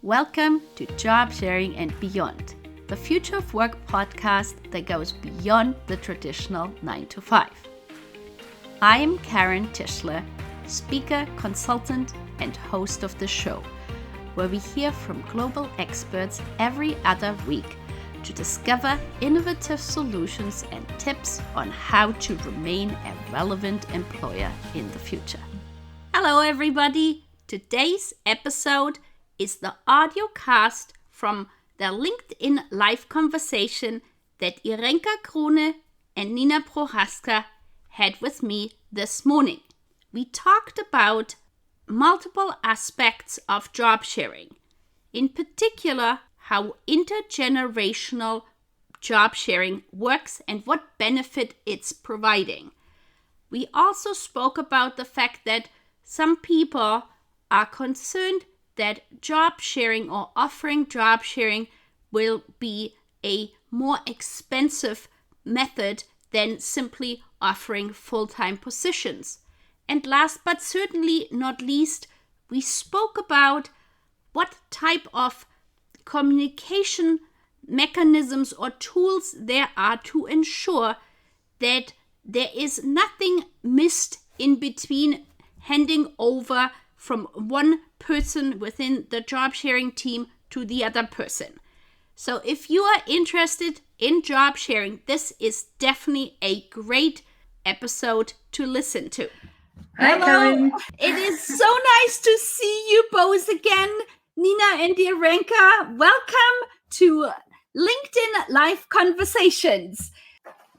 Welcome to Job Sharing and Beyond, the Future of Work podcast that goes beyond the traditional 9 to 5. I am Karen Tischler, speaker, consultant, and host of the show, where we hear from global experts every other week to discover innovative solutions and tips on how to remain a relevant employer in the future. Hello, everybody. Today's episode is the audio cast from the LinkedIn live conversation that Irenka Krone and Nina Prochazka had with me this morning. We talked about multiple aspects of job sharing, in particular how intergenerational job sharing works and what benefit it's providing. We also spoke about the fact that some people are concerned that job sharing or offering job sharing will be a more expensive method than simply offering full-time positions. And last but certainly not least, we spoke about what type of communication mechanisms or tools there are to ensure that there is nothing missed in between handing over from one person within the job sharing team to the other person. So if you are interested in job sharing, this is definitely a great episode to listen to. Hi, Karen. It is so nice to see you both again, Nina and Irenka. Welcome to LinkedIn Live Conversations.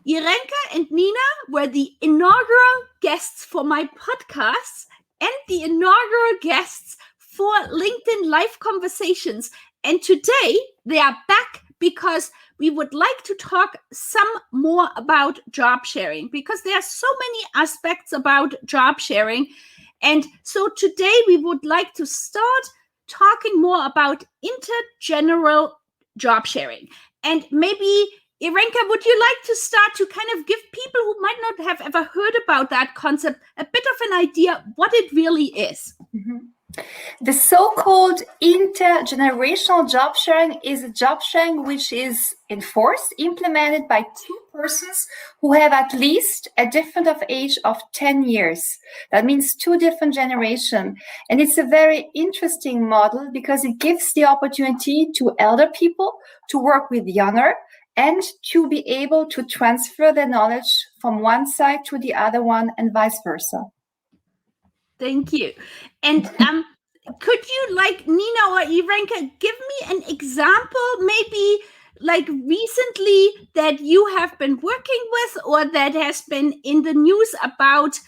Irenka and Nina were the inaugural guests for my podcast and the inaugural guests for LinkedIn Live Conversations. And today they are back because we would like to talk some more about job sharing, because there are so many aspects about job sharing. And so today we would like to start talking more about intergeneral job sharing. And maybe, Irenka, would you like to start to kind of give people who might not have ever heard about that concept a bit of an idea what it really is? Mm-hmm. The so-called intergenerational job sharing is a job sharing which is enforced, implemented by two persons who have at least a difference of age of 10 years. That means two different generations. And it's a very interesting model because it gives the opportunity to elder people to work with younger and to be able to transfer their knowledge from one side to the other one and vice versa. Thank you. And could you, like Nina or Irenka, give me an example, maybe like recently that you have been working with or that has been in the news about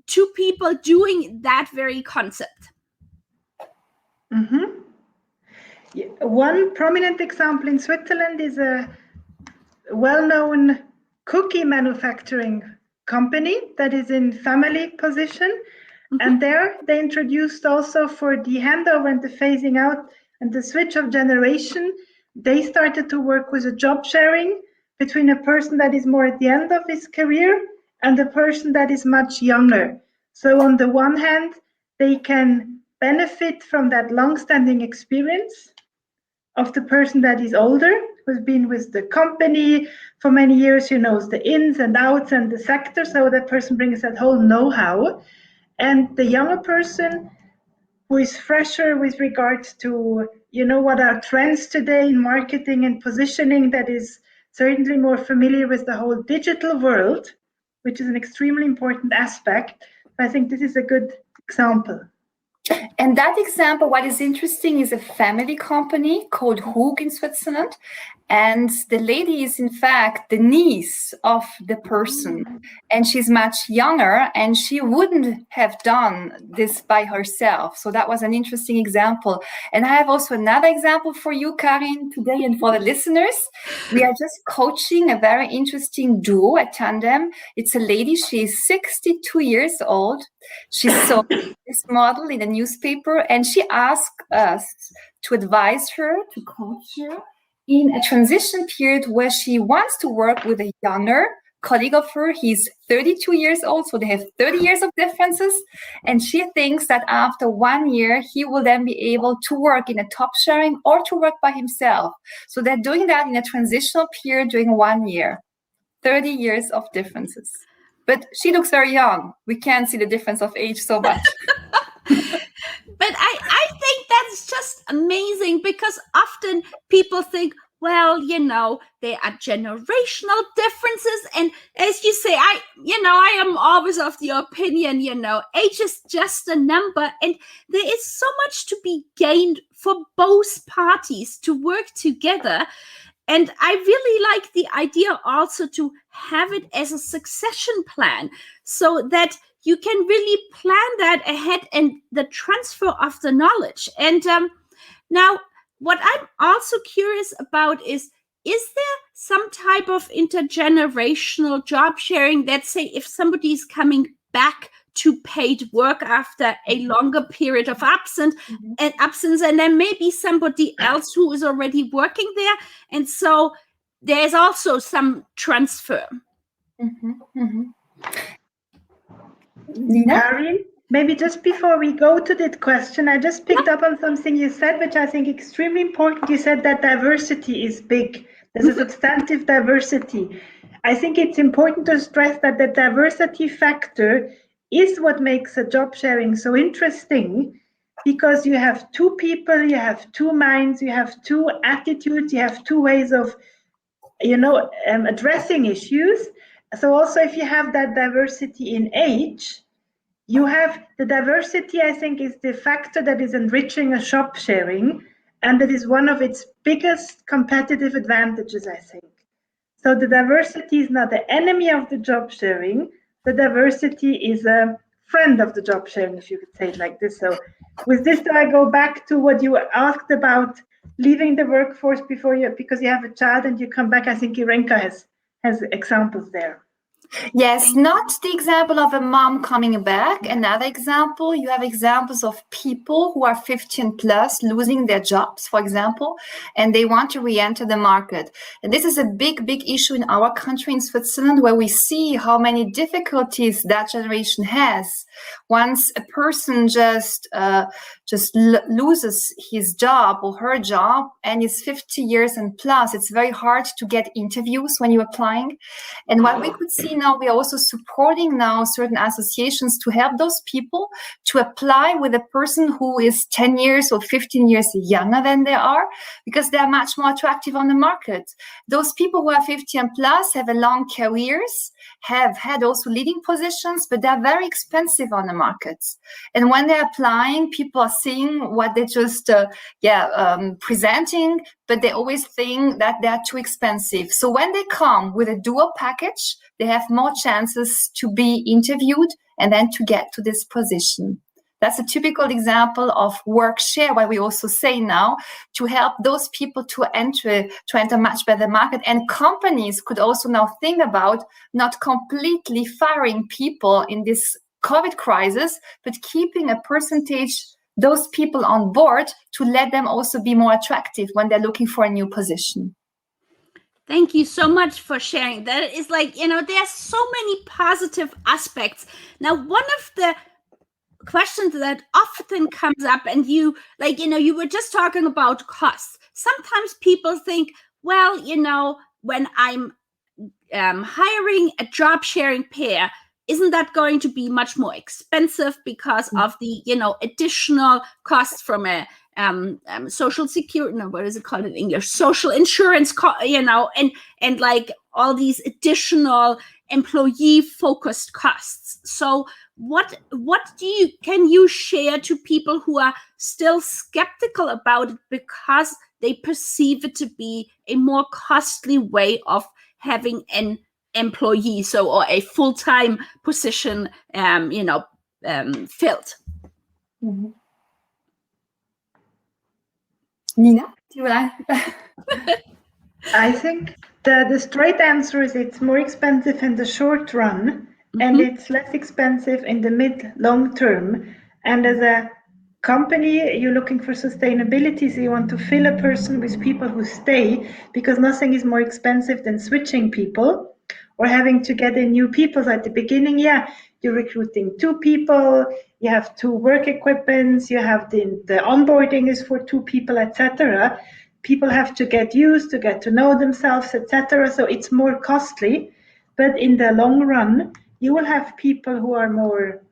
two people doing that very concept? Mm-hmm. Yeah. One prominent example in Switzerland is a well-known cookie manufacturing company that is in family position. Mm-hmm. And there they introduced also for the handover and the phasing out and the switch of generation, they started to work with a job sharing between a person that is more at the end of his career and a person that is much younger. So on the one hand, they can benefit from that long-standing experience of the person that is older, who's been with the company for many years, who knows the ins and outs and the sector. So that person brings that whole know-how. And the younger person who is fresher with regards to, what are trends today in marketing and positioning, that is certainly more familiar with the whole digital world, which is an extremely important aspect. I think this is a good example. And that example, what is interesting, is a family company called Hug in Switzerland. And the lady is, in fact, the niece of the person. And she's much younger, and she wouldn't have done this by herself. So that was an interesting example. And I have also another example for you, Karin, today, and for the listeners. We are just coaching a very interesting duo, a tandem. It's a lady, she's 62 years old. She saw this model in a newspaper, and she asked us to advise her, to coach her in a transition period where she wants to work with a younger colleague of her, he's 32 years old, so they have 30 years of differences. And she thinks that after 1 year, he will then be able to work in a top sharing or to work by himself. So they're doing that in a transitional period during 1 year. 30 years of differences. But she looks very young. We can't see the difference of age so much. But I think that's just amazing, because often people think, well, there are generational differences. And as you say, I am always of the opinion, age is just a number. And there is so much to be gained for both parties to work together. And I really like the idea also to have it as a succession plan, so that you can really plan that ahead and the transfer of the knowledge. And now, what I'm also curious about is there some type of intergenerational job sharing that, say, if somebody is coming back to paid work after a longer period of absence, and then maybe somebody else who is already working there, and so there's also some transfer. Nina? Karin, maybe just before we go to that question, I just picked up on something you said, which I think extremely important. You said that diversity is big. There's a substantive diversity. I think it's important to stress that the diversity factor is what makes a job sharing so interesting, because you have two people, you have two minds, you have two attitudes, you have two ways of, addressing issues. So also, if you have that diversity in age, you have the diversity, I think, is the factor that is enriching a job sharing, and that is one of its biggest competitive advantages, I think. So the diversity is not the enemy of the job sharing. The diversity is a friend of the job sharing, if you could say it like this. So with this, I go back to what you asked about leaving the workforce because you have a child and you come back. I think Irenka has examples there. Yes, not the example of a mom coming back. Another example, you have examples of people who are 15 plus losing their jobs, for example, and they want to re-enter the market. And this is a big, big issue in our country, in Switzerland, where we see how many difficulties that generation has. Once a person just loses his job or her job and is 50 years and plus, it's very hard to get interviews when you're applying. And what we could see now, we are also supporting now certain associations to help those people to apply with a person who is 10 years or 15 years younger than they are, because they are much more attractive on the market. Those people who are 50 and plus have a long careers, have had also leading positions, but they're very expensive on the markets. And when they're applying, people are seeing what they just presenting, but they always think that they're too expensive. So when they come with a dual package, they have more chances to be interviewed and then to get to this position. That's a typical example of work share, where we also say now to help those people to enter much better market. And companies could also now think about not completely firing people in this COVID crisis, but keeping a percentage those people on board to let them also be more attractive when they're looking for a new position. Thank you so much for sharing. That is there's so many positive aspects. Now, one of the questions that often comes up, and you were just talking about costs. Sometimes people think, well, when I'm hiring a job sharing pair, isn't that going to be much more expensive because of the additional costs from a social security, no, what is it called in English? Social insurance, and like all these additional employee-focused costs. So what can you share to people who are still skeptical about it because they perceive it to be a more costly way of having an employee, or a full-time position, filled? Mm-hmm. Nina, do you want to? I think the straight answer is it's more expensive in the short run, and it's less expensive in the mid-long term. And as a company, you're looking for sustainability, so you want to fill a person with people who stay, because nothing is more expensive than switching people. or having to get in new people. So at the beginning, you're recruiting 2 people, you have 2 work equipments, you have the onboarding is for 2 people, etc. People have to get used, to get to know themselves, etc. So it's more costly, but in the long run, you will have people who are more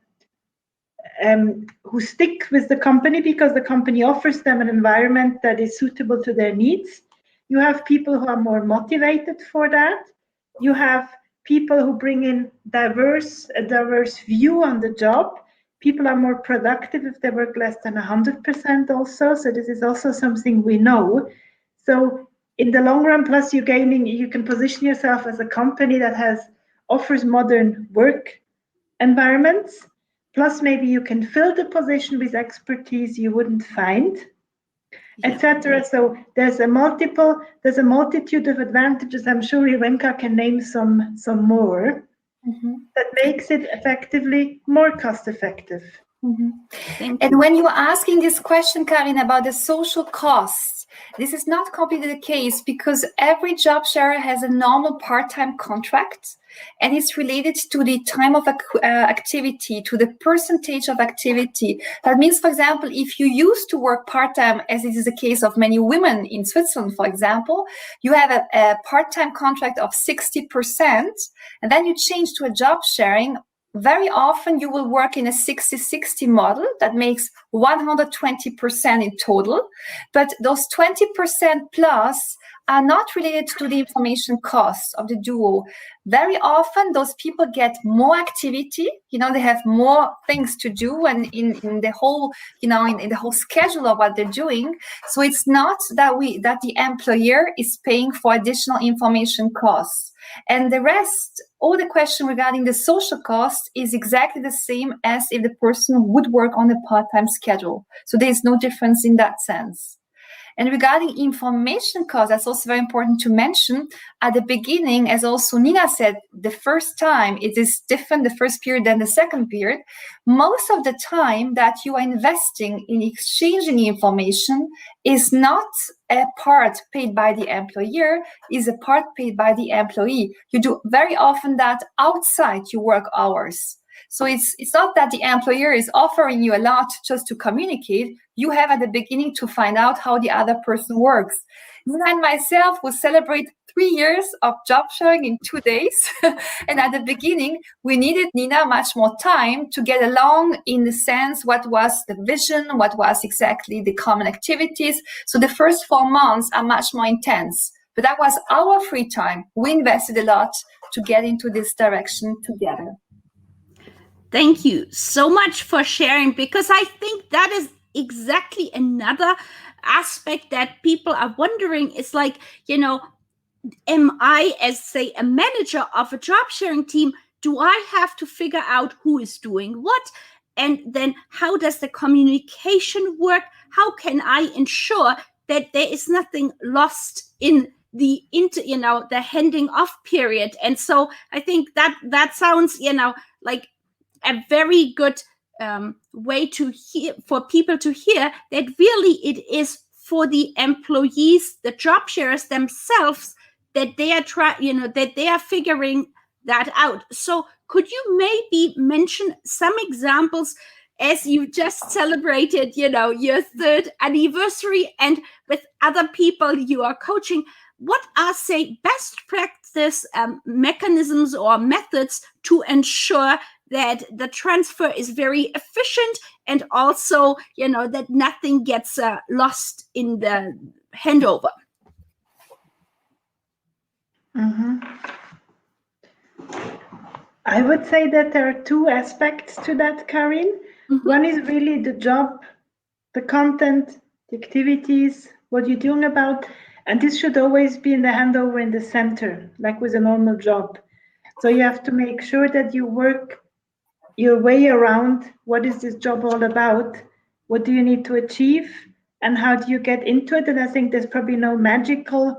who stick with the company because the company offers them an environment that is suitable to their needs. You have people who are more motivated for that. You have people who bring in a diverse view on the job. People are more productive if they work less than 100% also. So this is also something we know. So in the long run, plus you can position yourself as a company that offers modern work environments. Plus, maybe you can fill the position with expertise you wouldn't find, etc. So there's a multitude of advantages. I'm sure Irenka can name some more that makes it effectively more cost effective. And when you were asking this question, Karin, about the social costs, this is not completely the case because every job sharer has a normal part-time contract and it's related to the time of activity, to the percentage of activity. That means, for example, if you used to work part-time, as it is the case of many women in Switzerland, for example, you have a part-time contract of 60%, and then you change to a job sharing. Very often you will work in a 60-60 model that makes 120% in total, but those 20% plus are not related to the information costs of the duo. Very often those people get more activity, they have more things to do and in the whole, in the whole schedule of what they're doing. So it's not that the employer is paying for additional information costs. And the rest, all the question regarding the social cost is exactly the same as if the person would work on a part-time schedule. So there's no difference in that sense. And regarding information cost, that's also very important to mention. At the beginning, as also Nina said, the first time it is different, the first period than the second period. Most of the time that you are investing in exchanging information is not a part paid by the employer, is a part paid by the employee. You do very often that outside your work hours. So it's not that the employer is offering you a lot just to communicate. You have at the beginning to find out how the other person works. Nina and myself will celebrate 3 years of job sharing in 2 days. And at the beginning, we needed, Nina, much more time to get along in the sense what was the vision, what was exactly the common activities. So the first 4 months are much more intense. But that was our free time. We invested a lot to get into this direction together. Thank you so much for sharing, because I think that is exactly another aspect that people are wondering. It's like, am I, as say, a manager of a job sharing team, do I have to figure out who is doing what? And then how does the communication work? How can I ensure that there is nothing lost in the the handing off period? And so I think that sounds, like a very good way to hear, for people to hear that really it is for the employees, the job sharers themselves, that they are that they are figuring that out. So could you maybe mention some examples, as you just celebrated, your 3rd anniversary, and with other people you are coaching, what are, say, best practice mechanisms or methods to ensure that the transfer is very efficient and also, that nothing gets lost in the handover? I would say that there are 2 aspects to that, Karin. One is really the job, the content, the activities, what you're doing about, and this should always be in the handover in the center, like with a normal job. So you have to make sure that you work your way around what is this job all about, what do you need to achieve, and how do you get into it. And I think there's probably no magical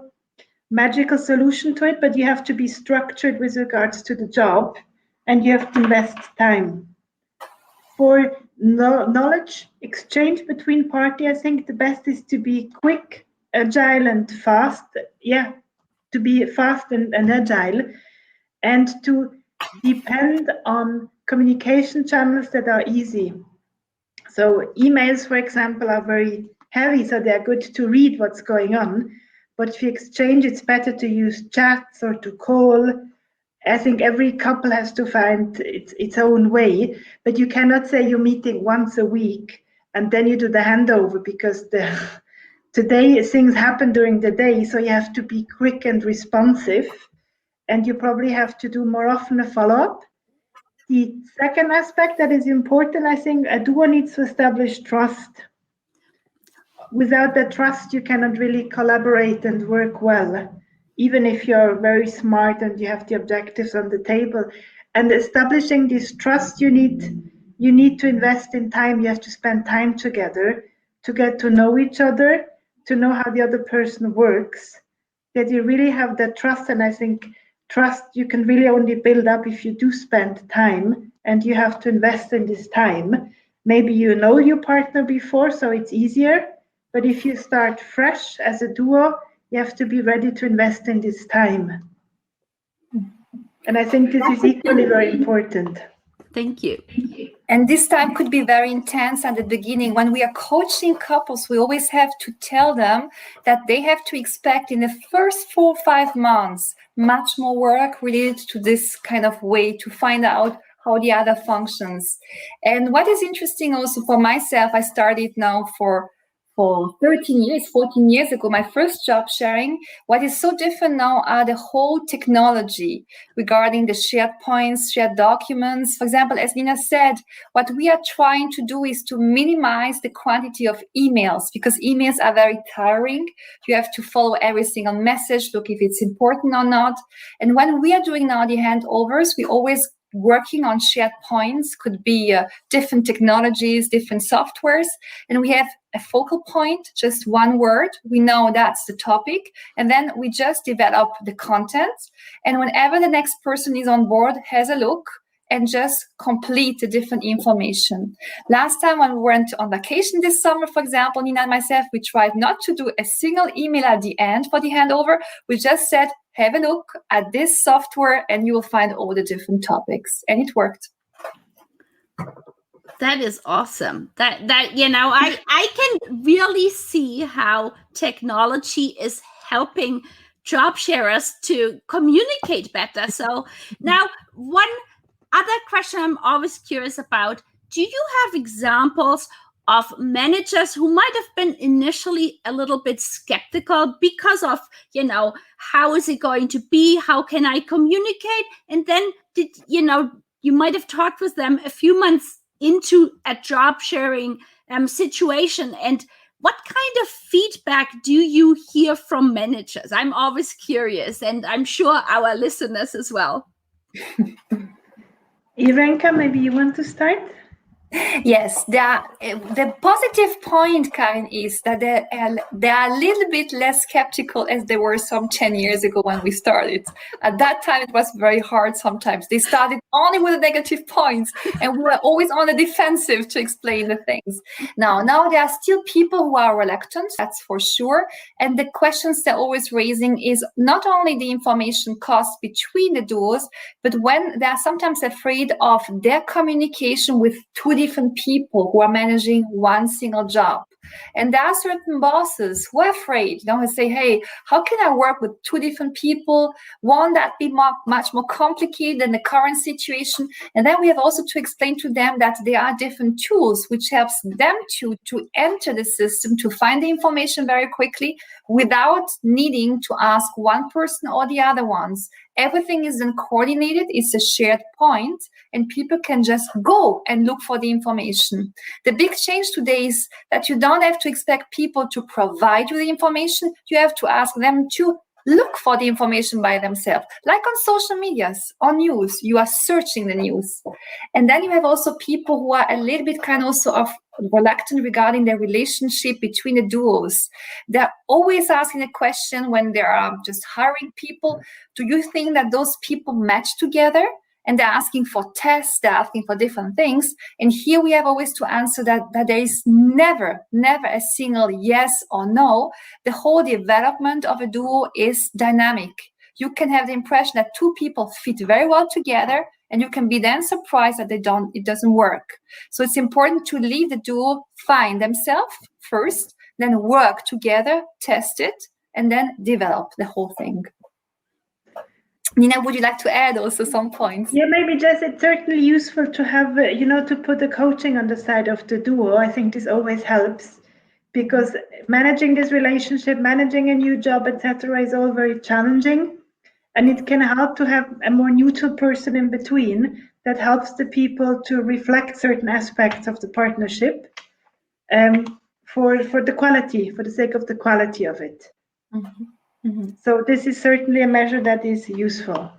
solution to it, but you have to be structured with regards to the job, and you have to invest time. For knowledge exchange between parties, I think the best is to be quick, agile, and fast. To be fast and agile. and to depend on communication channels that are easy. So emails, for example, are very heavy, so they're good to read what's going on. But if you exchange, it's better to use chats or to call. I think every couple has to find its own way, but you cannot say you're meeting once a week and then you do the handover, because today things happen during the day, so you have to be quick and responsive, and you probably have to do more often a follow-up. The second aspect that is important, I think, a duo needs to establish trust. Without that trust, you cannot really collaborate and work well, even if you're very smart and you have the objectives on the table. And establishing this trust, you need to invest in time. You have to spend time together to get to know each other, to know how the other person works, that you really have that trust. And I think trust you can really only build up if you do spend time, and you have to invest in this time. Maybe you know your partner before, so it's easier. But if you start fresh as a duo, you have to be ready to invest in this time. And I think this is equally very important. Thank you. And this time could be very intense at the beginning. When we are coaching couples, we always have to tell them that they have to expect in the first 4 or 5 months much more work related to this kind of way to find out how the other functions. And what is interesting also for myself, I started now for 13 years, 14 years ago, my first job sharing. What is so different now are the whole technology regarding the shared points, shared documents. For example, as Nina said, what we are trying to do is to minimize the quantity of emails, because emails are very tiring. You have to follow every single message, look if it's important or not. And when we are doing now the handovers, we always working on shared points, could be different technologies, different softwares, and we have a focal point, just one word. We know that's the topic, and then we just develop the content. And whenever the next person is on board, has a look and just complete the different information. Last time when we went on vacation this summer, for example, Nina and myself, we tried not to do a single email at the end for the handover. We just said, have a look at this software and you will find all the different topics. And it worked. That is awesome. That I can really see how technology is helping job sharers to communicate better. So now, one other question I'm always curious about, do you have examples of managers who might have been initially a little bit skeptical because of, how is it going to be? How can I communicate? And then you might have talked with them a few months into a job sharing situation. And what kind of feedback do you hear from managers? I'm always curious, and I'm sure our listeners as well. Irenka, maybe you want to start? Yes, the positive point, Karin, is that they are a little bit less skeptical as they were some 10 years ago when we started. At that time, it was very hard sometimes. They started only with the negative points, and we were always on the defensive to explain the things. Now there are still people who are reluctant, that's for sure. And the questions they're always raising is not only the information cost between the duos, but when they are sometimes afraid of their communication with two different people who are managing one single job. And there are certain bosses who are afraid, who say, hey, how can I work with two different people? Won't that be much more complicated than the current situation? And then we have also to explain to them that there are different tools which helps them to enter the system, to find the information very quickly without needing to ask one person or the other ones. Everything is then coordinated, it's a shared point, and people can just go and look for the information. The big change today is that you don't have to expect people to provide you the information, you have to ask them to look for the information by themselves. Like on social medias, on news, you are searching the news. And then you have also people who are a little bit kind also of reluctant regarding the relationship between the duos. They're always asking a question when they are just hiring people, do you think that those people match together? And they're asking for tests, they're asking for different things. And here we have always to answer that there is never a single yes or no. The whole development of a duo is dynamic. you can have the impression that two people fit very well together, and you can be then surprised that it doesn't work. So it's important to leave the duo find themselves first, then work together, test it, and then develop the whole thing. Nina, would you like to add also some points? Yeah, maybe just it's certainly useful to have, to put the coaching on the side of the duo. I think this always helps, because managing this relationship, managing a new job, etc., is all very challenging. And it can help to have a more neutral person in between that helps the people to reflect certain aspects of the partnership for the quality, for the sake of the quality of it. Mm-hmm. Mm-hmm. So this is certainly a measure that is useful.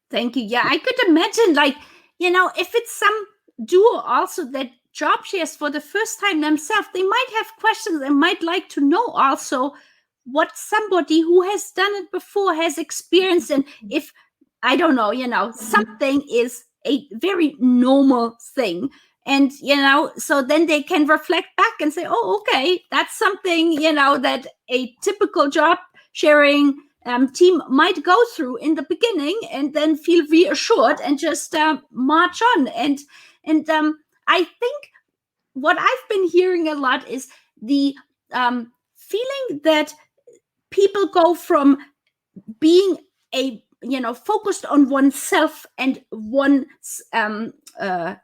Thank you. Yeah, I could imagine, like, if it's some duo also that job shares for the first time themselves, they might have questions and might like to know also what somebody who has done it before has experienced. And if, I don't know, something is a very normal thing. And, so then they can reflect back and say, oh, okay, that's something, that a typical job sharing team might go through in the beginning, and then feel reassured and just march on. And I think what I've been hearing a lot is the feeling that people go from being focused on oneself and one's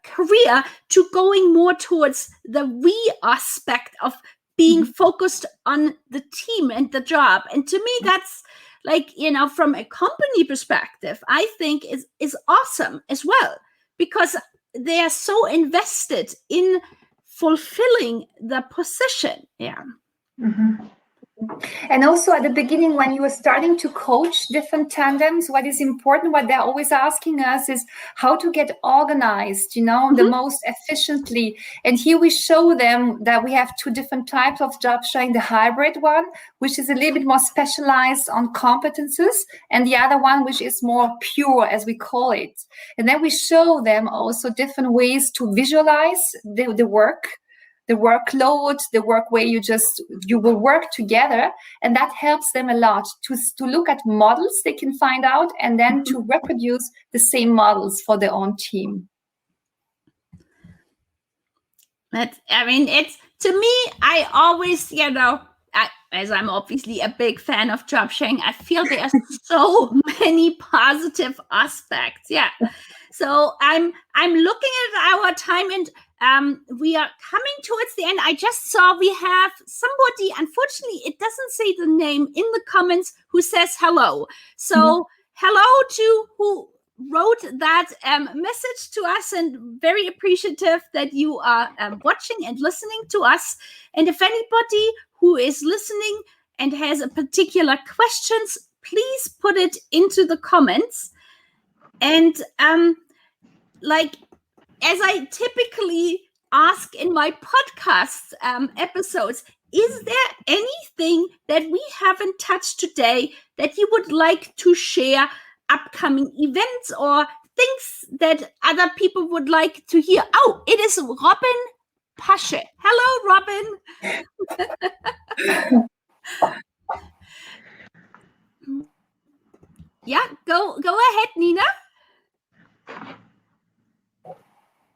career to going more towards the we aspect of being focused on the team and the job. And to me, that's like, from a company perspective, I think is awesome as well, because they are so invested in fulfilling the position. Yeah. Mm-hmm. And also at the beginning, when you were starting to coach different tandems, what is important, what they're always asking us is how to get organized, the most efficiently. And here we show them that we have two different types of job sharing, the hybrid one, which is a little bit more specialized on competences, and the other one, which is more pure, as we call it. And then we show them also different ways to visualize the work, the workload, the work where you will work together. And that helps them a lot to look at models they can find out, and then to reproduce the same models for their own team. It's, to me, I always, as I'm obviously a big fan of job sharing, I feel there are so many positive aspects. Yeah. So I'm looking at our time, and we are coming towards the end. I just saw we have somebody, unfortunately, it doesn't say the name in the comments, who says hello. So hello to who wrote that message to us, and very appreciative that you are watching and listening to us. And if anybody who is listening and has a particular questions, please put it into the comments. And as I typically ask in my podcast episodes, is there anything that we haven't touched today that you would like to share, upcoming events or things that other people would like to hear? Oh, it is Robin Pasche. Hello, Robin. Yeah, go ahead, Nina.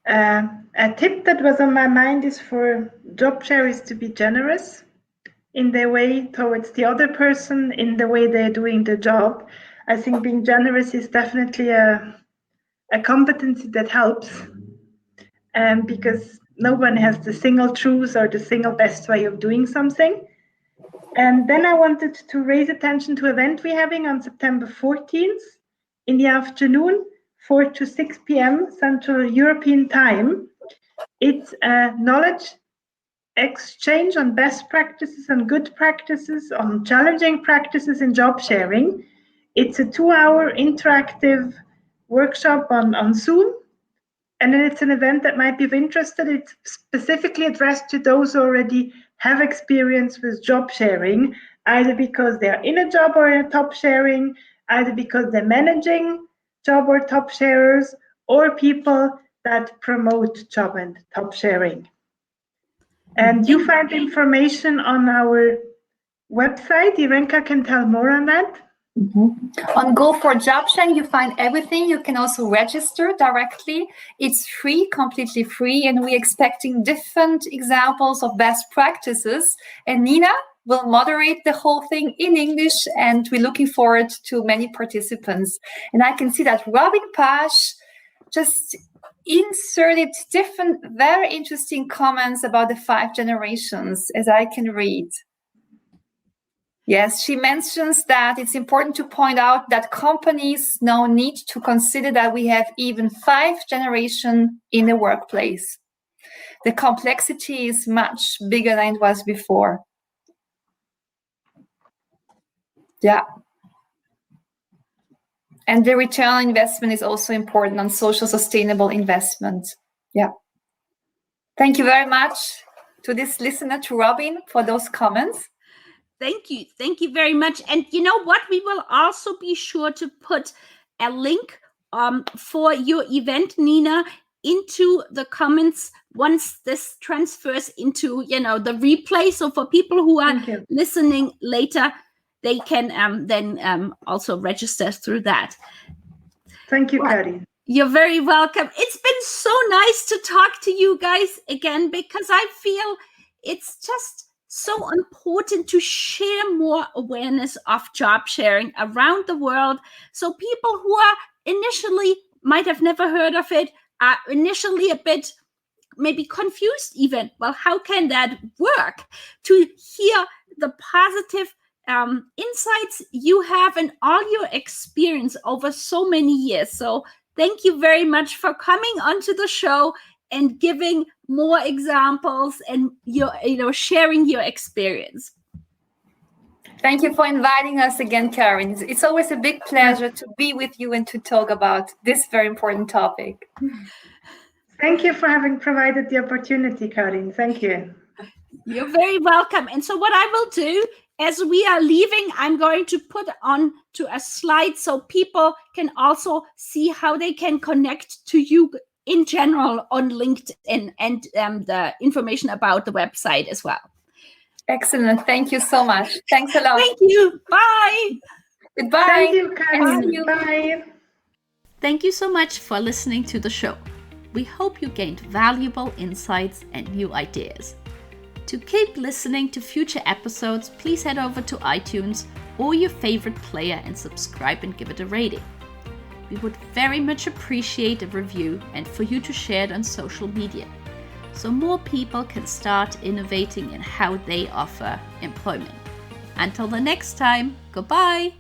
A tip that was on my mind is for job sharers to be generous in their way towards the other person, in the way they're doing the job. I think being generous is definitely a competency that helps, because no one has the single truth or the single best way of doing something. And then I wanted to raise attention to an event we're having on September 14th in the afternoon, 4 to 6 p.m. Central European Time. It's a knowledge exchange on best practices and good practices, on challenging practices in job sharing. It's a 2-hour interactive workshop on Zoom. And then it's an event that might be of interest. It's specifically addressed to those who already have experience with job sharing, either because they're in a job or in a top sharing, either because they're managing job or top sharers, or people that promote job and top sharing. And you find information on our website. Irenka can tell more on that. On Go for Job Sharing, you find everything. You can also register directly. It's free, completely free, and we're expecting different examples of best practices. And Nina will moderate the whole thing in English, and we're looking forward to many participants. And I can see that Robin Pash just inserted different, very interesting comments about the 5 generations, as I can read. Yes, she mentions that it's important to point out that companies now need to consider that we have even 5 generations in the workplace. The complexity is much bigger than it was before. Yeah. And the return on investment is also important on social sustainable investment. Yeah. Thank you very much to this listener, to Robin, for those comments. Thank you. Thank you very much. And you know what? We will also be sure to put a link for your event, Nina, into the comments once this transfers into, the replay. So for people who are listening later, they can then also register through that. Thank you, Karin. You're very welcome. It's been so nice to talk to you guys again, because I feel it's just so important to share more awareness of job sharing around the world. So people who are initially might have never heard of it, are initially a bit maybe confused even. Well, how can that work? To hear the positive insights you have and all your experience over so many years. So thank you very much for coming onto the show and giving more examples and sharing your experience. Thank you for inviting us again, Karin. It's always a big pleasure to be with you and to talk about this very important topic. Thank you for having provided the opportunity, Karin. Thank you. You're very welcome. And so what I will do, as we are leaving, I'm going to put on to a slide so people can also see how they can connect to you in general on LinkedIn and the information about the website as well. Excellent. Thank you so much. Thanks a lot. Thank you. Bye. Goodbye. Thank you, Karin. Bye. Thank you so much for listening to the show. We hope you gained valuable insights and new ideas. To keep listening to future episodes, please head over to iTunes or your favorite player and subscribe and give it a rating. We would very much appreciate a review and for you to share it on social media, so more people can start innovating in how they offer employment. Until the next time, goodbye!